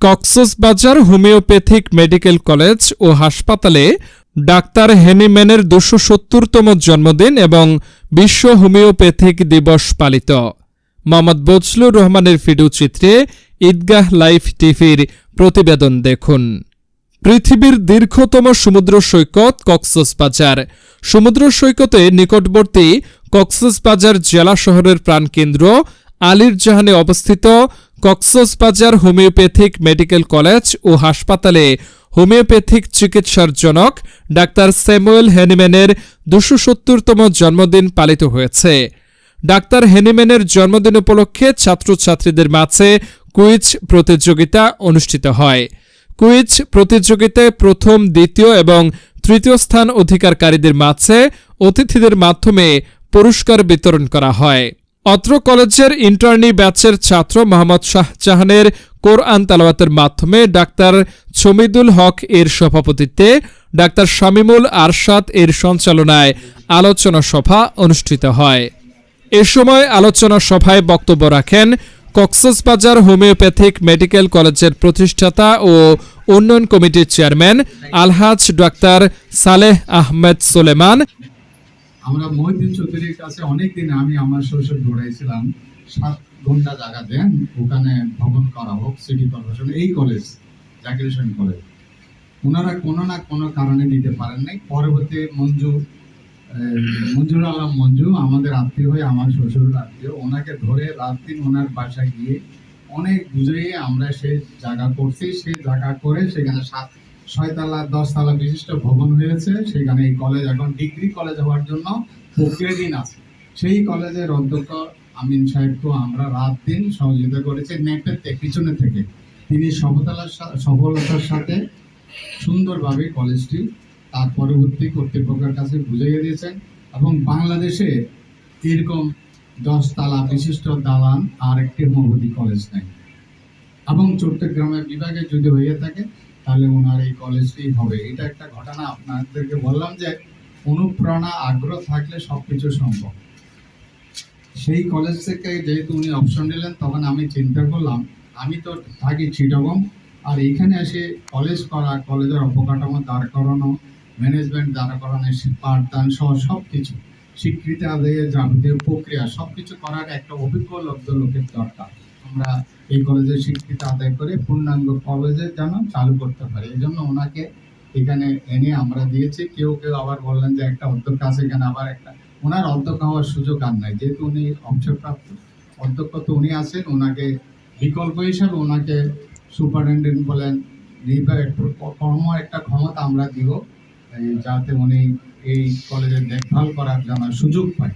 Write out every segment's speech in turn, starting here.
Cox's Bazar homeopathic medical college ও হাসপাতালে doctor হেনিম্যানের ২৭০তম জন্মদিন এবং বিশ্ব হোমিওপ্যাথিক দিবস পালিত। মোহাম্মদ বজলুর রহমানের ভিডিওচিত্রে ঈদগাহ লাইভ টিভির প্রতিবেদন দেখুন। পৃথিবীর দীর্ঘতম সমুদ্র সৈকত কক্সবাজার। সমুদ্র সৈকতে নিকটবর্তী কক্সবাজার জেলা শহরের প্রাণকেন্দ্র আলীর জাহানে অবস্থিত কক্সবাজার হোমিওপ্যাথিক মেডিকেল কলেজ ও হাসপাতালে হোমিওপ্যাথিক চিকিৎসার জনক ডাক্তার স্যামুয়েল হেনিম্যানের ২৭০তম জন্মদিন পালিত হয়েছে। ডাক্তার হেনিম্যানের জন্মদিন উপলক্ষে ছাত্রছাত্রীদের মাঝে কুইজ প্রতিযোগিতা অনুষ্ঠিত হয়। কুইজ প্রতিযোগিতায় প্রথম, দ্বিতীয় এবং তৃতীয় স্থান অধিকারকারীদের মাঝে অতিথিদের মাধ্যমে পুরস্কার বিতরণ করা হয়। অত্র কলেজের ইন্টার্নি ব্যাচের ছাত্র মোহাম্মদ শাহজাহানের কোরআন তেলাওয়াতের মাধ্যমে ডাক্তার ছমিদুল হক এর সভাপতিত্বে ডাক্তার শামিমুল আরশাদ এর সঞ্চালনায় আলোচনা সভা অনুষ্ঠিত হয়। এ সময় আলোচনা সভায় বক্তব্য রাখেন কক্সবাজার হোমিওপ্যাথিক মেডিকেল কলেজের প্রতিষ্ঠাতা ও উন্নয়ন কমিটির চেয়ারম্যান আলহাজ ডাক্তার সালেহ আহমেদ সুলেমান। আমরা মহিউদ্দিন চৌধুরীর কাছে অনেকদিন আমি আমার শ্বশুর দৌড়াইছিলাম 7 ঘন্টা জায়গা দেন, ওখানে ভবন করা হোক সিটি কর্পোরেশন, এই কলেজ জাকির হোসেন কলেজ। ওনারা কোনো না কোনো কারণে দিতে পারেন নাই। পরবর্তী মঞ্জুর আলম মঞ্জু আমাদের আত্মীয় হয়ে, আমার শ্বশুরের আত্মীয়, ওনাকে ধরে রাত দিন ওনার বাসায় গিয়ে অনেক বুঝিয়ে আমরা সেই জায়গা করছি। সেই জায়গা করে সেখানে 6 তলা 10 তলা বিশিষ্ট ভবন হয়েছে। সেখানে এই কলেজ এখন ডিগ্রি কলেজ হওয়ার জন্য প্রক্রিয়াধীন আছে। সেই কলেজের অধ্যক্ষ আমিন সাহেবকে আমরা রাত দিন সহযোগিতা করেছি নেপের পিছনে থেকে। তিনি সফলতার সাথে সুন্দরভাবে কলেজটি তার পরবর্তী কর্তৃপক্ষের কাছে বুঝিয়ে দিয়েছেন এবং বাংলাদেশে এরকম 10 তলা বিশিষ্ট দালান আর একটি হোমিওপ্যাথি কলেজ নেই। এবং চট্টগ্রামের বিভাগে যদি হয়ে থাকে তাহলে ওনার এই কলেজটি হবে। এটা একটা ঘটনা আপনাদেরকে বললাম যে অনুপ্রেরণা, আগ্রহ থাকলে সবকিছু সম্ভব। সেই কলেজ থেকে যেহেতু উনি অপশন নিলেন, তখন আমি চিন্তা করলাম আমি তো থাকি চিটাগং, আর এইখানে এসে কলেজ করা, কলেজের অবকাঠামো দাঁড় করানো, ম্যানেজমেন্ট দাঁড় করানো, পাঠদান সহ সব কিছু, স্বীকৃতি আদায়ের যাবতীয় প্রক্রিয়া সব কিছু করার একটা অভিজ্ঞ লোকের দরকার। আমরা এই কলেজের স্বীকৃতি আদায় করে পূর্ণাঙ্গ কলেজে যেন চালু করতে পারি, এই জন্য ওনাকে এখানে এনে আমরা দিয়েছি। কেউ কেউ আবার বললেন যে একটা অধ্যক্ষ আছে এখানে, আবার একটা ওনার অধ্যক্ষ হওয়ার সুযোগ আর নাই, যেহেতু উনি অবসরপ্রাপ্ত অধ্যক্ষ, তো উনি আছেন। ওনাকে বিকল্প হিসাবে ওনাকে সুপারিনটেন্ডেন্ট বলেন কর্ম একটা ক্ষমতা আমরা দিব, যাতে উনি এই কলেজের দেখভাল করার জন্য সুযোগ পায়।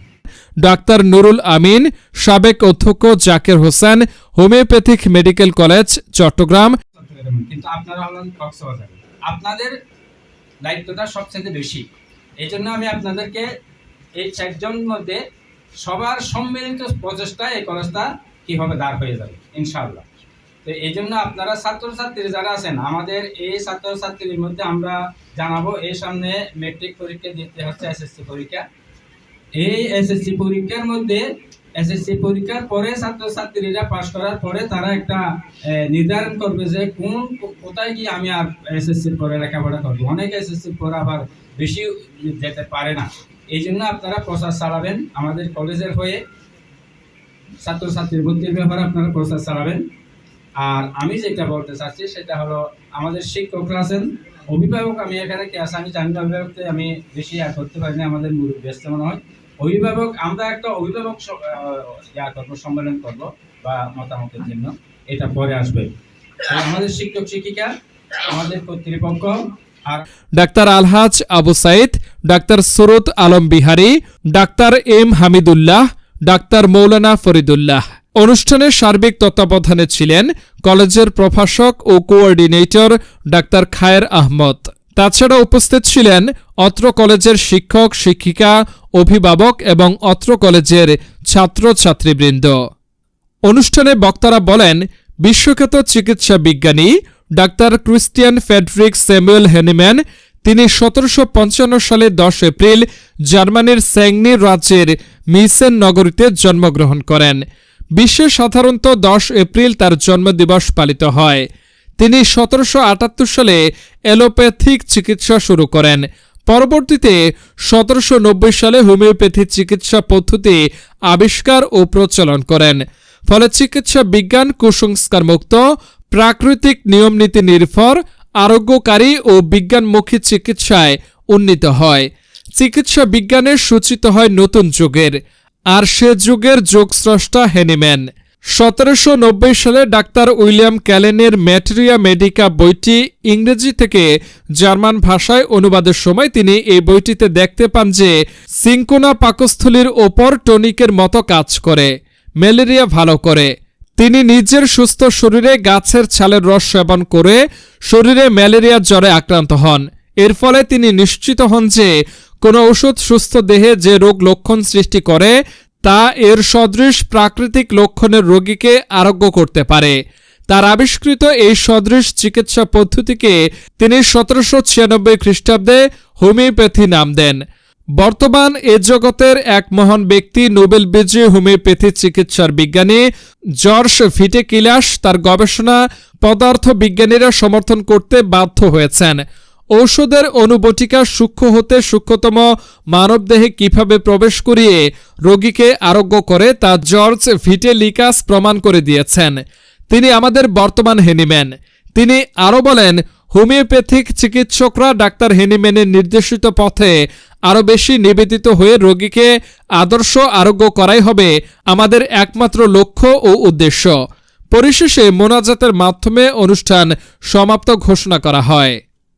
ডাক্তার নুরুল আমিন, সাবেক অধ্যক্ষ Zakir Hossain, homeopathic medical college, Chattogram. কিন্তু আপনারা হলেন কক্সবাজার, আপনাদের দায়িত্বটা সবচেয়ে বেশি। এই জন্য আমি আপনাদেরকে এই 4 জন মধ্যে সবার সম্মিলিত প্রচেষ্টায় এই কলেজটা কীভাবে দাঁড় হয়ে যাবে ইনশাআল্লাহ। তো এই জন্য আপনারা ছাত্রছাত্রী যারা আছেন, আমাদের এই ছাত্রছাত্রীর মধ্যে আমরা জানাবো এই সামনে মেট্রিক পরীক্ষা দিতে হচ্ছে, এসএসসি পরীক্ষা। এই এসএসসি পরীক্ষার মধ্যে এসএসসি পরীক্ষার পরে ছাত্রছাত্রীরা পাশ করার পরে তারা একটা নির্ধারণ করবে যে কোথায় গিয়ে আমি আর এসএসসির পরে লেখাপড়া করবো। অনেকে এসএসসির পরে আবার বেশি যেতে পারে না। এই জন্য আপনারা প্রচার চালাবেন আমাদের কলেজের হয়ে, ছাত্রছাত্রীর ভর্তির ব্যাপারে আপনারা প্রচার চালাবেন। আর আমি যেটা বলতে চাচ্ছি সেটা হলো, আমাদের শিক্ষকরা আছেন, অভিভাবক, আমি এখানে কে আছে আমি জানি না, অভিভাবককে আমি বেশি করতে পারি না, আমাদের ব্যস্ত মনে হয়। অভিভাবক, আমরা একটা অভিভাবক সম্মেলন করব বা মতামতের জন্য, এটা পরে আসবে। আমাদের শিক্ষক শিক্ষিকা, আমাদের কর্তৃপক্ষ, আর doctor Alhaj Abu Sayeed, doctor Surat Alam Bihari, doctor M Hamidullah, doctor Maulana Faridullah. অনুষ্ঠানের সার্বিক তত্ত্বাবধানে ছিলেন কলেজের প্রভাষক ও কোঅর্ডিনেটর ডাক্তার খায়ের আহমদ। তাছাড়া উপস্থিত ছিলেন অত্র কলেজের শিক্ষক শিক্ষিকা, অভিভাবক এবং অত্র কলেজের ছাত্রছাত্রীবৃন্দ। অনুষ্ঠানে বক্তারা বলেন, বিশ্বখ্যাত চিকিৎসা বিজ্ঞানী doctor Christian Friedrich Samuel Hahnemann, তিনি 1755 সালে 10 এপ্রিল জার্মানির স্যাংনি রাজ্যের মিসেন নগরীতে জন্মগ্রহণ করেন। বিশ্বে সাধারণত 10 এপ্রিল তার জন্মদিবস পালিত হয়। তিনি 1778 সালে অ্যালোপ্যাথিক চিকিৎসা শুরু করেন। পরবর্তীতে 1790 সালে হোমিওপ্যাথি চিকিৎসা পদ্ধতি আবিষ্কার ও প্রচলন করেন। ফলে চিকিৎসা বিজ্ঞান কুসংস্কারমুক্ত, প্রাকৃতিক নিয়মনীতি নির্ভর, আরোগ্যকারী ও বিজ্ঞানমুখী চিকিৎসায় উন্নীত হয়। চিকিৎসা বিজ্ঞানের সূচিত হয় নতুন যুগের, আর সে যুগের যোগস্রষ্টা হ্যানিম্যান। 1790 সালে ডাক্তার উইলিয়াম ক্যালেনের ম্যাটেরিয়া মেডিকা বইটি ইংরেজি থেকে জার্মান ভাষায় অনুবাদের সময় তিনি এই বইটিতে দেখতে পান যে সিনকোনা পাকস্থলীর ওপর টনিকের মতো কাজ করে, ম্যালেরিয়া ভালো করে। তিনি নিজের সুস্থ শরীরে গাছের ছালের রস সেবন করে শরীরে ম্যালেরিয়ার জ্বরে আক্রান্ত হন। এর ফলে তিনি নিশ্চিত হন যে কোনো ওষুধ সুস্থ দেহে যে রোগ লক্ষণ সৃষ্টি করে তা এর সদৃশ প্রাকৃতিক লক্ষণের রোগীকে আরোগ্য করতে পারে। তার আবিষ্কৃত এই সদৃশ চিকিৎসা পদ্ধতিকে তিনি 1796 খ্রিস্টাব্দে হোমিওপ্যাথি নাম দেন। বর্তমান এ জগতের এক মহান ব্যক্তি, নোবেল বিজয়ী হোমিওপ্যাথি চিকিৎসার বিজ্ঞানী জর্জ ভিটেকিলাস তার গবেষণা পদার্থ বিজ্ঞানীরা সমর্থন করতে বাধ্য হয়েছেন। ঔষধের অণুবটিকা সূক্ষ্ম হতে সূক্ষ্মতম মানবদেহে কিভাবে প্রবেশ করিয়ে রোগীকে আরোগ্য করে তা জর্জ ভিটেলিকাস প্রমাণ করে দিয়েছেন। তিনি আমাদের বর্তমান হ্যানিম্যান। তিনি আরও বলেন, হোমিওপ্যাথিক চিকিৎসকরা ডাক্তার হ্যানিম্যানের নির্দেশিত পথে আরও বেশি নিবেদিত হয়ে রোগীকে আদর্শ আরোগ্য করাই হবে আমাদের একমাত্র লক্ষ্য ও উদ্দেশ্য। পরিশেষে মোনাজাতের মাধ্যমে অনুষ্ঠান সমাপ্ত ঘোষণা করা হয়।